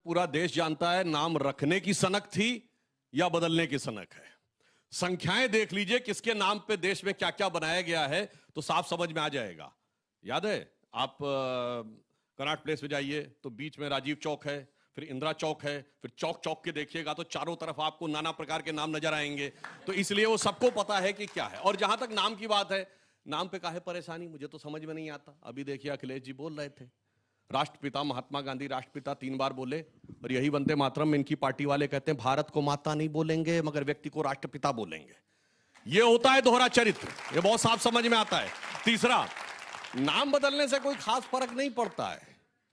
पूरा देश जानता है नाम रखने की सनक थी या बदलने की सनक है। संख्याएं देख लीजिए किसके नाम पे देश में क्या क्या बनाया गया है तो साफ समझ में आ जाएगा। याद है आप कनॉट प्लेस में जाइए तो बीच में राजीव चौक है, फिर इंदिरा चौक है, फिर चौक चौक के देखिएगा तो चारों तरफ आपको नाना प्रकार के नाम नजर आएंगे। तो इसलिए वो सबको पता है कि क्या है। और जहां तक नाम की बात है, नाम पे काहे परेशानी, मुझे तो समझ में नहीं आता। अभी देखिए अखिलेश जी बोल रहे थे राष्ट्रपिता महात्मा गांधी, राष्ट्रपिता 3 बार बोले, और यही वंदे मातरम में इनकी पार्टी वाले कहते हैं भारत को माता नहीं बोलेंगे मगर व्यक्ति को राष्ट्रपिता बोलेंगे। ये होता है दोहरा चरित्र, ये बहुत साफ समझ में आता है। तीसरा, नाम बदलने से कोई खास फर्क नहीं पड़ता है,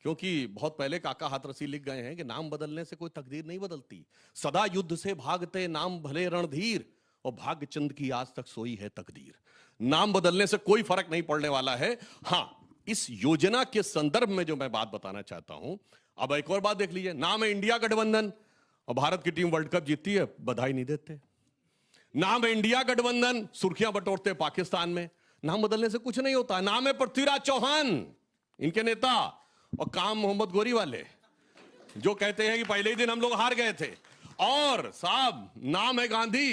क्योंकि बहुत पहले काका हाथरसी लिख गए हैं कि नाम बदलने से कोई तकदीर नहीं बदलती। सदा युद्ध से भागते नाम भले रणधीर, और भाग्य चंद की आज तक सोई है तकदीर। नाम बदलने से कोई फर्क नहीं पड़ने वाला है। हां, इस योजना के संदर्भ में जो मैं बात बताना चाहता हूं, अब एक और बात देख लीजिए, नाम है इंडिया गठबंधन और भारत की टीम वर्ल्ड कप जीतती है, बधाई नहीं देते। नाम है इंडिया गठबंधन, सुर्खियां बटोरते पाकिस्तान में। नाम बदलने से कुछ नहीं होता। नाम है पृथ्वीराज चौहान, इनके नेता, और काम मोहम्मद गोरी वाले जो कहते हैं कि पहले ही दिन हम लोग हार गए थे। और साहब नाम है गांधी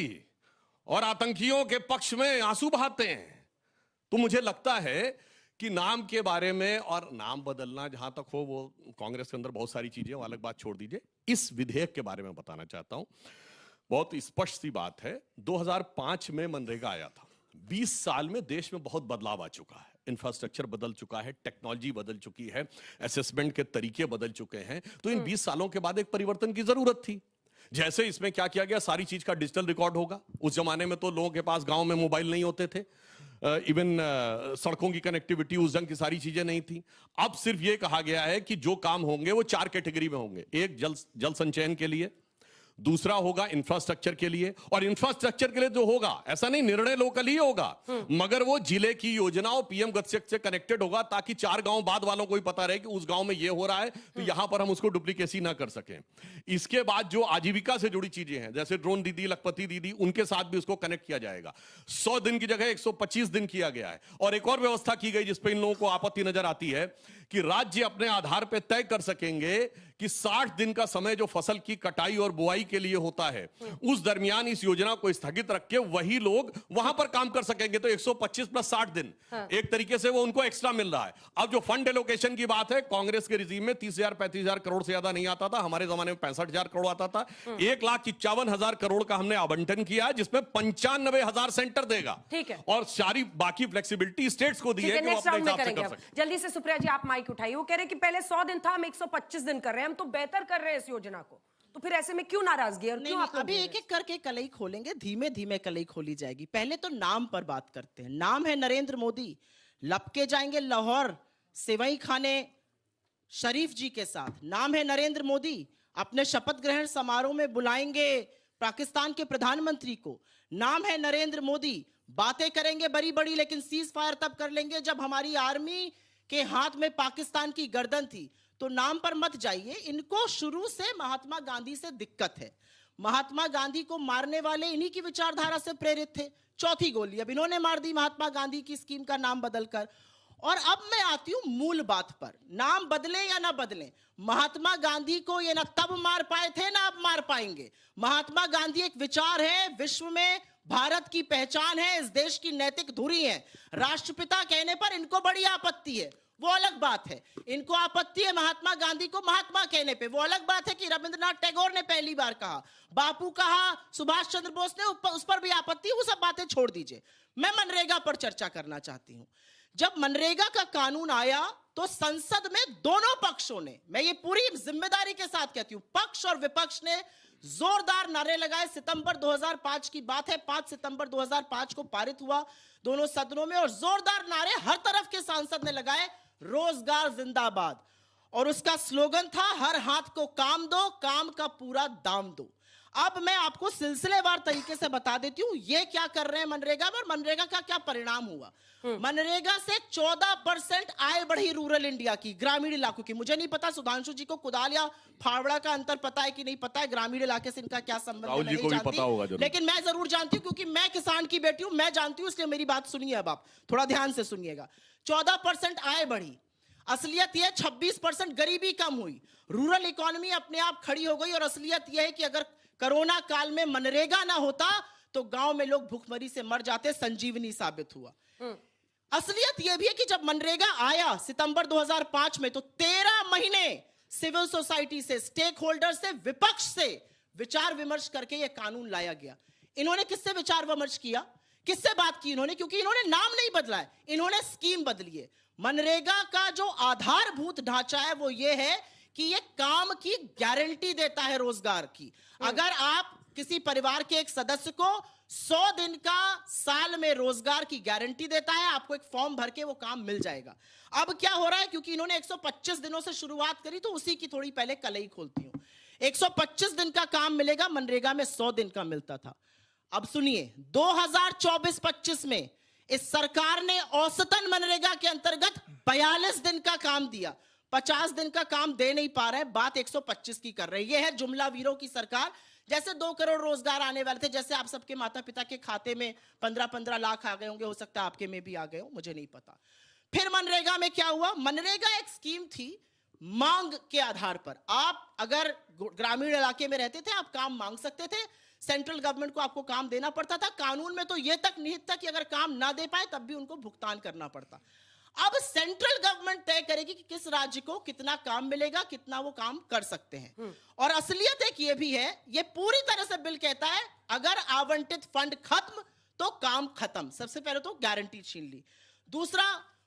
और आतंकियों के पक्ष में आंसू बहाते हैं। तो मुझे लगता है कि नाम के बारे में, और नाम बदलना जहां तक हो वो कांग्रेस के अंदर बहुत सारी चीजें, वो अलग बात छोड़ दीजिए। इस विधेयक के बारे में बताना चाहता हूं। बहुत स्पष्ट सी बात है, 2005 में मनरेगा आया था। 20 साल में देश में बहुत बदलाव आ चुका है। इंफ्रास्ट्रक्चर बदल चुका है, टेक्नोलॉजी बदल चुकी है, असेसमेंट के तरीके बदल चुके हैं। तो इन 20 सालों के बाद एक परिवर्तन की जरूरत थी। जैसे इसमें क्या किया गया, सारी चीज का डिजिटल रिकॉर्ड होगा। उस जमाने में तो लोगों के पास गांव में मोबाइल नहीं होते थे, इवन सड़कों की कनेक्टिविटी, उस ढंग की सारी चीजें नहीं थी। अब सिर्फ ये कहा गया है कि जो काम होंगे वो 4 कैटेगरी में होंगे। एक जल संचयन के लिए, दूसरा होगा इंफ्रास्ट्रक्चर के लिए, और इंफ्रास्ट्रक्चर के लिए जो होगा, ऐसा नहीं निर्णय लोकल ही होगा, मगर वो जिले की योजनाओं पीएम गति से कनेक्टेड होगा, ताकि 4 गांव बाद वालों को भी पता रहे कि उस गांव में ये हो रहा है तो यहां पर हम उसको डुप्लीकेसी ना कर सकें। इसके बाद जो आजीविका से जुड़ी चीजें हैं, जैसे ड्रोन दीदी, लखपति दीदी, उनके साथ भी उसको कनेक्ट किया जाएगा। 100 दिन की जगह 125 दिन किया गया है। और एक और व्यवस्था की गई जिसपे इन लोगों को आपत्ति नजर आती है कि राज्य अपने आधार पर तय कर सकेंगे कि 60 दिन का समय जो फसल की कटाई और बुआई के लिए होता है, उस दरमियान इस योजना को स्थगित रख के वही लोग वहां पर काम कर सकेंगे। तो 125 प्लस 60 दिन, एक तरीके से वो उनको एक्स्ट्रा मिल रहा है। अब जो फंड एलोकेशन की बात है, कांग्रेस के रिजीम में 30,000 35,000 करोड़ से ज्यादा नहीं आता था। हमारे जमाने में 65,000 करोड़ आता था। 1,51,000 करोड़ का हमने आवंटन किया, जिसमें 95,000 सेंटर देगा। ठीक है। और सारी बाकी फ्लेक्सिबिलिटी स्टेट्स को दी है कि वो अपने हिसाब से कर सके। जल्दी से सुप्रिया जी आप माइक उठाइए। वो कह रहे हैं कि पहले 100 दिन था, हम 125 दिन कर रहे हैं, हम तो बेहतर कर रहे हैं इस योजना को। तो फिर ऐसे में क्यों नाराजगी और क्यों आप अभी एक एक करके कलई खोलेंगे, धीमे धीमे कलई खोली जाएगी। पहले तो नाम पर बात करते हैं। नाम है नरेंद्र मोदी, लपके जाएंगे लाहौर सेवई खाने शरीफ जी के साथ। नाम है नरेंद्र मोदी, अपने शपथ ग्रहण समारोह में बुलाएंगे पाकिस्तान के प्रधानमंत्री को। नाम है नरेंद्र मोदी, बातें करेंगे बड़ी बड़ी, लेकिन सीज फायर तब कर लेंगे जब हमारी आर्मी के हाथ में पाकिस्तान की गर्दन थी। तो नाम पर मत जाइए। इनको शुरू से महात्मा गांधी से दिक्कत है। महात्मा गांधी को मारने वाले इन्हीं की विचारधारा से प्रेरित थे। चौथी गोली अब इन्होंने मार दी महात्मा गांधी की स्कीम का नाम बदलकर। और अब मैं आती हूं मूल बात पर, नाम बदले या ना बदले, महात्मा गांधी को ये ना तब मार पाए थे ना अब मार पाएंगे। महात्मा गांधी एक विचार है, विश्व में भारत की पहचान है, इस देश की नैतिक धुरी है। राष्ट्रपिता कहने पर इनको बड़ी आपत्ति है, वो अलग बात है। इनको आपत्ति है महात्मा गांधी को महात्मा कहने पे, वो अलग बात है कि रविंद्रनाथ टैगोर ने पहली बार कहा, बापू कहा, सुभाष चंद्र बोस ने, उस पर भी आपत्ति। वो सब बातें छोड़ दीजिए। मैं मनरेगा पर चर्चा करना चाहती हूं। जब मनरेगा का कानून आया तो संसद में दोनों पक्षों ने, मैं ये पूरी जिम्मेदारी के साथ कहती हूं, पक्ष और विपक्ष ने जोरदार नारे लगाए। सितंबर 2005 की बात है, 5 सितंबर 2005 को पारित हुआ दोनों सदनों में, और जोरदार नारे हर तरफ के सांसद ने लगाए, रोजगार जिंदाबाद। और उसका स्लोगन था, हर हाथ को काम दो, काम का पूरा दाम दो। अब मैं आपको सिलसिलेवार तरीके से बता देती हूं ये क्या कर रहे हैं मनरेगा में, और मनरेगा का क्या परिणाम हुआ। मनरेगा से 14% आय बढ़ी रूरल इंडिया की, ग्रामीण इलाकों की। मुझे नहीं पता सुधांशु जी को कुदाल या फावड़ा का अंतर पता है कि नहीं पता है, ग्रामीण इलाके से इनका क्या संबंध है मैं नहीं जानती, लेकिन मैं जरूर जानती हूं क्योंकि मैं किसान की बेटी हूं, मैं जानती हूं, इसलिए मेरी बात सुनिए। अब आप थोड़ा ध्यान से सुनिएगा। 14% आय बढ़ी। असलियत यह 26% गरीबी कम हुई, रूरल इकोनॉमी अपने आप खड़ी हो गई। और असलियत यह है कि अगर कोरोना काल में मनरेगा ना होता तो गांव में लोग भूखमरी से मर जाते, संजीवनी साबित हुआ। असलियत यह भी है कि जब मनरेगा आया सितंबर 2005 में, तो 13 महीने सिविल सोसाइटी से, स्टेक होल्डर से, विपक्ष से विचार विमर्श करके यह कानून लाया गया। इन्होंने किससे विचार विमर्श किया, किससे बात की इन्होंने? क्योंकि इन्होंने नाम नहीं बदला है, इन्होंने स्कीम बदली है। मनरेगा का जो आधारभूत ढांचा है वो ये है कि ये काम की गारंटी देता है, रोजगार की। अगर आप किसी परिवार के एक सदस्य को 100 दिन का साल में रोजगार की गारंटी देता है, आपको एक फॉर्म भर के वो काम मिल जाएगा। अब क्या हो रहा है, क्योंकि इन्होंने 125 दिनों से शुरुआत करी, तो उसी की थोड़ी पहले कलई खोलती हूं। 125 दिन का काम मिलेगा, मनरेगा में 100 दिन का मिलता था। अब सुनिए, 2024-25 में इस सरकार ने औसतन मनरेगा के अंतर्गत 42 दिन का काम दिया, 50 दिन का काम दे नहीं पा रहे, बात 125 की कर रही है। यह है जुमला वीरों की सरकार। जैसे 2 करोड़ रोजगार आने वाले थे, जैसे आप सबके माता पिता के खाते में 15-15 लाख आ गए होंगे, हो सकता है आपके में भी आ गए हो, मुझे नहीं पता। फिर मनरेगा में क्या हुआ? मनरेगा एक स्कीम थी मांग के आधार पर। आप अगर ग्रामीण इलाके में रहते थे, आप काम मांग सकते थे, सेंट्रल गवर्नमेंट को आपको काम देना पड़ता था। कानून में तो यह तक निहित था कि अगर काम ना दे पाए तब भी उनको भुगतान करना पड़ता। अब सेंट्रल गवर्नमेंट तय करेगी कि किस राज्य को कितना काम मिलेगा, कितना वो काम कर सकते हैं। और असलियत एक ये भी है, ये पूरी तरह से बिल कहता है अगर आवंटित फंड खत्म तो काम खत्म। सबसे पहले तो गारंटी छीन ली। दूसरा,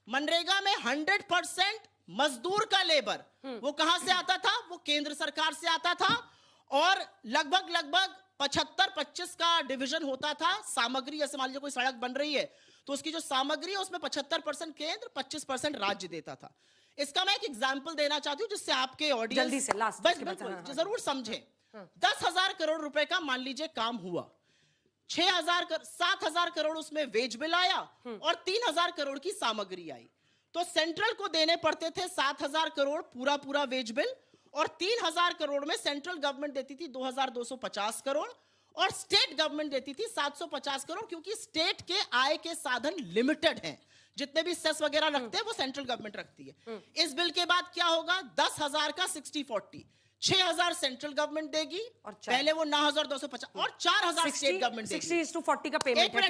मनरेगा में 100% मजदूर का लेबर वो कहां से आता था? वो केंद्र सरकार से आता था। और लगभग 75-25 का डिवीजन होता था सामग्री। जैसे मान लीजिए कोई सड़क बन रही है तो उसकी जो सामग्री है उसमें 75% केंद्र, 25% राज्य देता था। इसका मैं एक एग्जांपल देना चाहती हूं जिससे आपके ऑडियंस जल्दी से लास्ट जरूर समझे। 10,000 करोड़ रुपए का मान लीजिए काम हुआ, 7,000 करोड़ उसमें वेज बिल आया और 3,000 करोड़ की सामग्री आई। तो सेंट्रल को देने पड़ते थे 7,000 करोड़ पूरा वेज बिल, और 3,000 करोड़ में सेंट्रल गवर्नमेंट देती थी 2,250 करोड़ और स्टेट गवर्नमेंट देती थी 750 करोड़, क्योंकि स्टेट के आय के साधन लिमिटेड हैं। जितने भी सेस वगैरह रखते हैं वो सेंट्रल गवर्नमेंट रखती है। इस बिल के बाद क्या होगा? 10,000 का 60-40, 6,000 सेंट्रल गवर्नमेंट देगी, और पहले वो 9,250 और 4,000 स्टेट गवर्नमेंट देगी। 60-40 का पेमेंट है।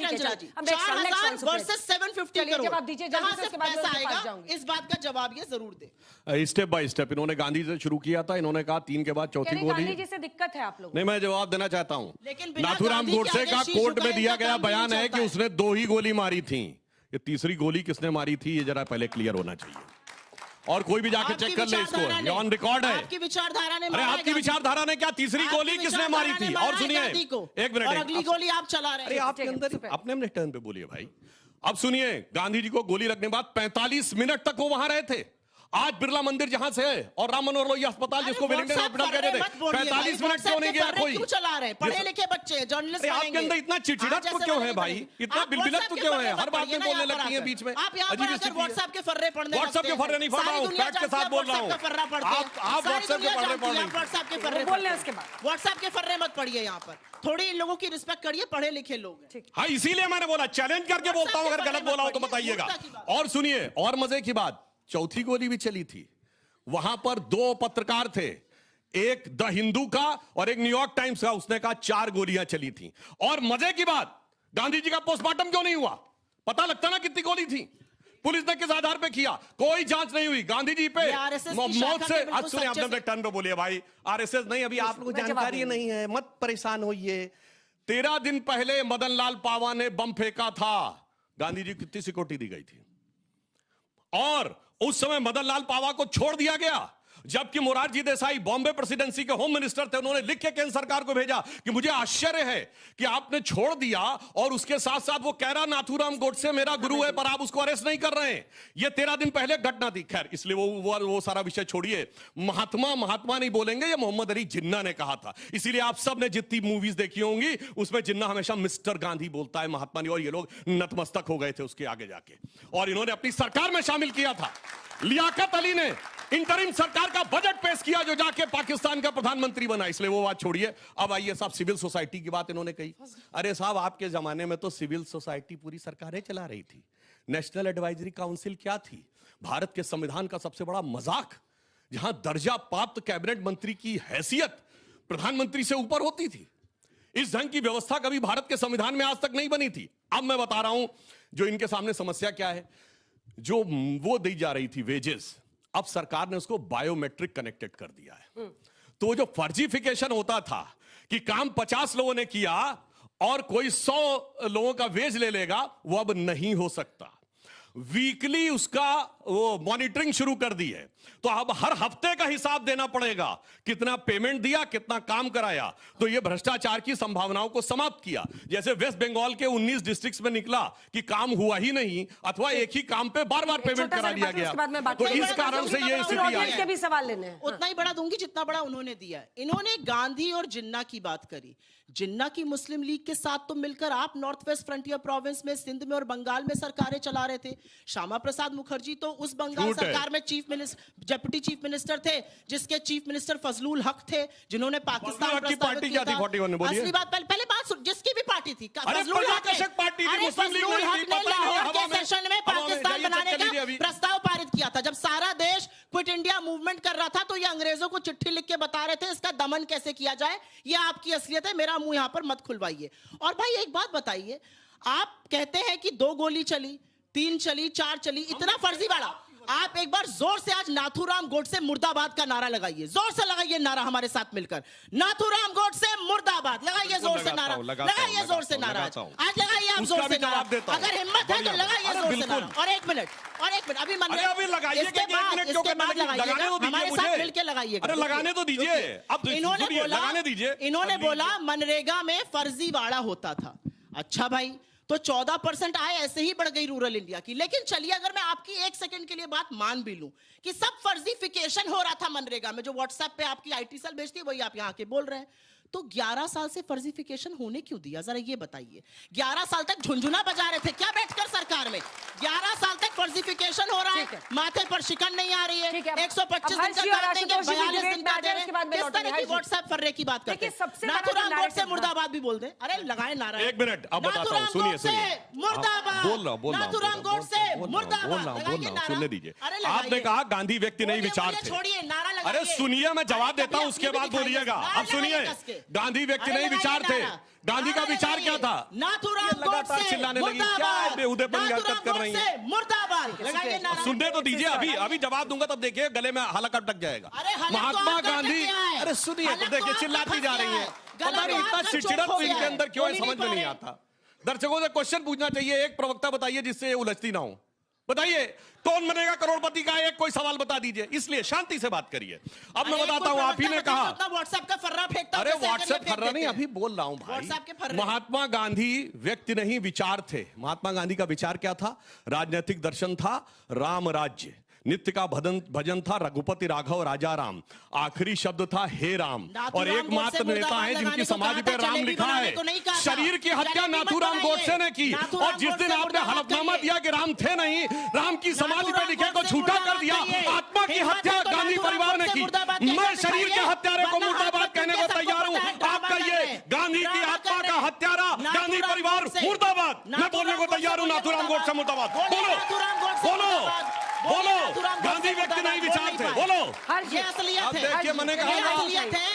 4,000 वर्सेस 750 करोड़। जवाब दीजिए, जल्दी से उसके बाद पैसा आएगा, इस बात का जवाब ये जरूर दे। स्टेप बाय स्टेप इन्होंने गांधी से शुरू किया था, इन्होंने कहा 3 के बाद चौथी गोली। गांधी जी से दिक्कत है आप लोग? नहीं, मैं जवाब देना चाहता हूं। लेकिन बिना नाथूराम गांधी के गोडसे आगे का शीश कोर्ट में झुकाए दिया इनका गया काम भी बयान नहीं है कि चलता है। उसने 2 ही गोली मारी थी। ये तीसरी गोली किसने मारी थी ये जरा पहले क्लियर होना चाहिए, और कोई भी जाके चेक कर ले इसको, ये ऑन रिकॉर्ड है। आपकी विचारधारा ने अरे आपकी विचारधारा ने क्या तीसरी गोली किसने मारी थी? और सुनिए, एक मिनट, और अगली गोली आप चला रहे हैं। अरे आपके अंदर अपने टर्न पे बोलिए भाई। अब सुनिए, गांधी जी को गोली लगने के बाद 45 मिनट तक वो वहां रहे थे। आज बिरला मंदिर जहां से है और राम मनोहर लोहिया अस्पताल जिसको वेलिंगटन हॉस्पिटल कहते थे, 45 मिनट क्यों नहीं गया कोई? क्यों चला रहे हैं? पढ़े लिखे बच्चे, जर्नलिस्ट। आपके अंदर इतना चिड़चिड़ापन क्यों है भाई? इतना बिलबिलत क्यों है? हर बात में बोलने लगती है बीच में। आप यहाँ पर आकर व्हाट्सएप के फर्रे पढ़ने, व्हाट्सएप के फर्रे नहीं पढ़ रहा हूँ, फैक्ट के साथ बोल रहा हूँ। आप व्हाट्सएप के फर्रे पढ़ रहे हैं। व्हाट्सएप के फर्रे बोलने उसके बाद व्हाट्सएप के फर्रे मत पढ़िए। यहाँ पर थोड़ी इन लोगों की रिस्पेक्ट करिए, पढ़े लिखे लोग हैं। हाँ, इसीलिए मैंने बोला चैलेंज करके बोलता हूं, अगर गलत बोला हो तो बताइएगा। और सुनिए, और मजे की बात, चौथी गोली भी चली थी। वहां पर 2 पत्रकार थे, एक द हिंदू का और एक न्यूयॉर्क टाइम्स का, उसने कहा 4 गोलियां चली थी। और मजे की बात, गांधी जी का पोस्टमार्टम क्यों नहीं हुआ? पता लगता ना कितनी गोली थी। पुलिस ने किस आधार पे किया? कोई जांच नहीं हुई। गांधी जी पे मौत से आज सुनिए, आपने टर्न पे बोलिए भाई। आरएसएस नहीं, अभी आप लोगों को जानकारी नहीं है, मत परेशान होइए। 13 दिन पहले मदन लाल पावा ने बम फेंका था। गांधी जी कितनी सिक्योरिटी दी गई थी? और उस समय मदन लाल पावा को छोड़ दिया गया, जबकि मोरारजी देसाई बॉम्बे प्रेसिडेंसी के होम मिनिस्टर थे। उन्होंने लिख के केंद्र सरकार को भेजा कि मुझे आश्चर्य है कि आपने छोड़ दिया, और उसके साथ साथ वो कह रहा नाथूराम गोडसे मेरा गुरु है, पर आप उसको अरेस्ट नहीं कर रहे हैं। ये 13 दिन पहले घटना थी। खैर, इसलिए वो सारा विषय छोड़िए। महात्मा नहीं बोलेंगे, ये मोहम्मद अली जिन्ना ने कहा था। इसीलिए आप सब ने जितनी मूवीज देखी होंगी उसमें जिन्ना हमेशा मिस्टर गांधी बोलता है, महात्मा नहीं। और ये लोग नतमस्तक हो गए थे उसके आगे जाके, और इन्होंने अपनी सरकार में शामिल किया था। लियाकत अली ने इंटरिम सरकार का बजट पेश किया, जो जाके पाकिस्तान का प्रधानमंत्री बना। इसलिए वो बात छोड़िए। अब आइए साहब, सिविल सोसाइटी की बात इन्होंने कही। अरे साहब, आपके जमाने में तो सिविल सोसाइटी पूरी सरकारें चला रही थी। नेशनल एडवाइजरी काउंसिल क्या थी भारत के संविधान का सबसे बड़ा मजाक, जहां दर्जा प्राप्त कैबिनेट मंत्री की हैसियत प्रधानमंत्री से ऊपर होती थी। इस ढंग की व्यवस्था कभी भारत के संविधान में आज तक नहीं बनी थी। अब मैं बता रहा हूं जो इनके सामने समस्या क्या है। जो वो दी जा रही थी वेजेस, अब सरकार ने उसको बायोमेट्रिक कनेक्टेड कर दिया है। तो जो फर्जीफिकेशन होता था कि काम 50 लोगों ने किया और कोई 100 लोगों का वेज ले लेगा, वो अब नहीं हो सकता। वीकली उसका वो मॉनिटरिंग शुरू कर दी है। तो अब हर हफ्ते का हिसाब देना पड़ेगा, कितना पेमेंट दिया, कितना काम कराया। तो ये भ्रष्टाचार की संभावनाओं को समाप्त किया। जैसे वेस्ट बंगाल के 19 डिस्ट्रिक्ट्स में निकला कि काम हुआ ही नहीं, अथवा एक ही काम पे बार बार पेमेंट करा लिया गया। तो इस कारण से ये स्थिति आई के भी सवाल लेने हैं। उतना ही बड़ा दूंगी जितना बड़ा उन्होंने दिया है। इन्होंने गांधी और जिन्ना की बात करी। जिन्ना की मुस्लिम लीग के साथ तो मिलकर आप नॉर्थ वेस्ट फ्रंटियर प्रोविंस में, सिंध में और बंगाल में सरकारें चला रहे थे। श्यामा प्रसाद मुखर्जी तो उस बंगाल सरकार में डिप्टी चीफ मिनिस्टर थे, जिसके चीफ मिनिस्टर फजलुल हक थे, जिन्होंने पाकिस्तान की पार्टी क्या थी? 41 में बोलिए। असली बात पहले बात जिसकी भी पार्टी थी, अरे प्रजाकर्षक पार्टी थी, मुस्लिम लीग नहीं थी। ने लाहौर के सेशन में पाकिस्तान बनाने का प्रस्ताव पारित किया था। जब सारा देश क्विट इंडिया मूवमेंट कर रहा था, तो ये अंग्रेजों को चिट्ठी लिख के बता रहे थे इसका दमन कैसे किया जाए। ये आपकी असलियत है, मेरा मुंह यहां पर मत खुलवाइए। और भाई एक बात बताइए, आप कहते हैं कि 2 गोली चली, 3 चली, 4 चली, इतना फर्जीवाड़ा। आप एक बार जोर से आज नाथूराम गोडसे मुर्दाबाद का नारा लगाइए। जोर से लगाइए नारा हमारे साथ मिलकर, नाथूराम गोडसे मुर्दाबाद। लगाइए जोर से नारा, लगाइए जोर से नारा। आज लगाइए आप जोर से नारा, अगर हिम्मत है तो लगाइए जोर से नारा। और एक मिनट अभी लगाइए, हमारे साथ मिलकर लगाइए। अरे लगाने तो दीजिए। अब इन्होंने बोला मनरेगा में फर्जीवाड़ा होता था। अच्छा भाई, तो 14% आय ऐसे ही बढ़ गई रूरल इंडिया की। लेकिन चलिए, अगर मैं आपकी 1 सेकंड के लिए बात मान भी लूं कि सब फर्जीफिकेशन हो रहा था मनरेगा में, जो व्हाट्सएप पे आपकी आईटी सेल भेजती है वही आप यहां के बोल रहे हैं, तो 11 साल से फर्जीफिकेशन होने क्यों दिया? जरा ये बताइए। 11 साल तक झुंझुना बजा रहे थे क्या बैठकर सरकार में? 11 साल तक फर्जीफिकेशन हो रहा है, माथे पर शिकन नहीं आ रही है। 125 दिन का कर देंगे, 42 दिन का दे रहे हैं। किस तरह की व्हाट्सएप फर्रे की बात करते हैं? नाथूराम गोडसे मुर्दाबाद भी बोल दे। अरे लगाए नारा। 1 मिनट अब बताता हूं, सुनिए मुर्दाबाद। बोल नाथूराम गोडसे मुर्दाबाद। सुनने दीजिए। आपने कहा गांधी व्यक्ति नहीं विचार थे। छोड़िए नारा लगाइए। अरे सुनिए, मैं जवाब देता हूं, उसके बाद बोलिएगा। अब सुनिए, गांधी व्यक्ति नहीं विचार थे। गांधी का विचार क्या था? नाथूराम लगातार चिल्लाने लगी, क्या बेहुदेपन हरकत कर रही है? मुर्दाबाद। लगाइए नारा। सुनने तो दीजिए, अभी जवाब दूंगा तब देखिए गले में हलक अटक जाएगा। महात्मा गांधी, अरे सुनिए तो देखिए चिल्लाती जा रही है। पता नहीं इतना चिड़चिड़न इनके अंदर क्यों है, समझ में नहीं आता। दर्शकों से क्वेश्चन पूछना चाहिए, एक प्रवक्ता बताइए जिससे उलझती ना हो। बताइए कौन बनेगा करोड़पति का, एक कोई सवाल बता दीजिए। इसलिए शांति से बात करिए। अब मैं बताता हूं, आप ही ने कहा व्हाट्सएप का फर्रा फेंकता। अरे व्हाट्सएप फर्रा नहीं, अभी बोल रहा हूं भाई। महात्मा गांधी व्यक्ति नहीं विचार थे। महात्मा गांधी का विचार क्या था? राजनीतिक दर्शन था राम राज्य। नित्य का भजन था रघुपति राघव राजा राम। आखिरी शब्द था हे राम। और एकमात्र नेता है जिनकी समाधि पे राम लिखा है। शरीर की हत्या नाथूराम गोडसे ने की। और जिस दिन आपने हलफनामा दिया कि राम थे नहीं, राम की समाधि पे लिखे को झूठा कर दिया। आत्मा की हत्या गांधी परिवार ने की। मैं शरीर के हत्यारे को मुर्दाबाद कहने को तैयार हूं। आपका ये गांधी की आत्मा का हत्यारा गांधी परिवार मुर्दाबाद, मैं बोलने को तैयार हूं। नाथूराम गोडसे मुर्दाबाद। बोलो गांधी व्यक्ति नहीं विचार थे। बोलो ये असलियत है। देखिए मैंने कहा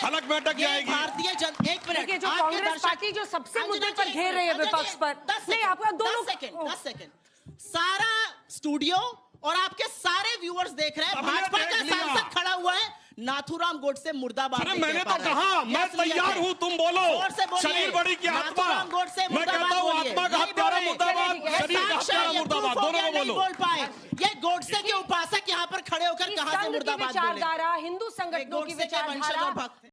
हलक में अटक जाएगी। भारतीय जनता, एक मिनट, जो कांग्रेस पार्टी जो सबसे मुद्दे पर घेर रही है विपक्ष पर, नहीं आपका 10 सेकंड। सारा स्टूडियो और आपके सारे व्यूअर्स देख रहे हैं, भाजपा का सांसद खड़ा हुआ है, नाथूराम गोडसे मुर्दाबाद। मैंने तो कहा मैं तैयार हूं, तुम बोलो। शरीर बड़ी की आत्मा, मैं कहता हूं आत्मा का हत्यारा मुर्दाबाद, शरीर का हत्यारा मुर्दाबाद, दोनों को बोलो। बोल पाए ये गोडसे के उपासक यहाँ पर खड़े होकर कहां से मुर्दाबाद बोले? विचारधारा, हिंदू संगठनों की विचारधारा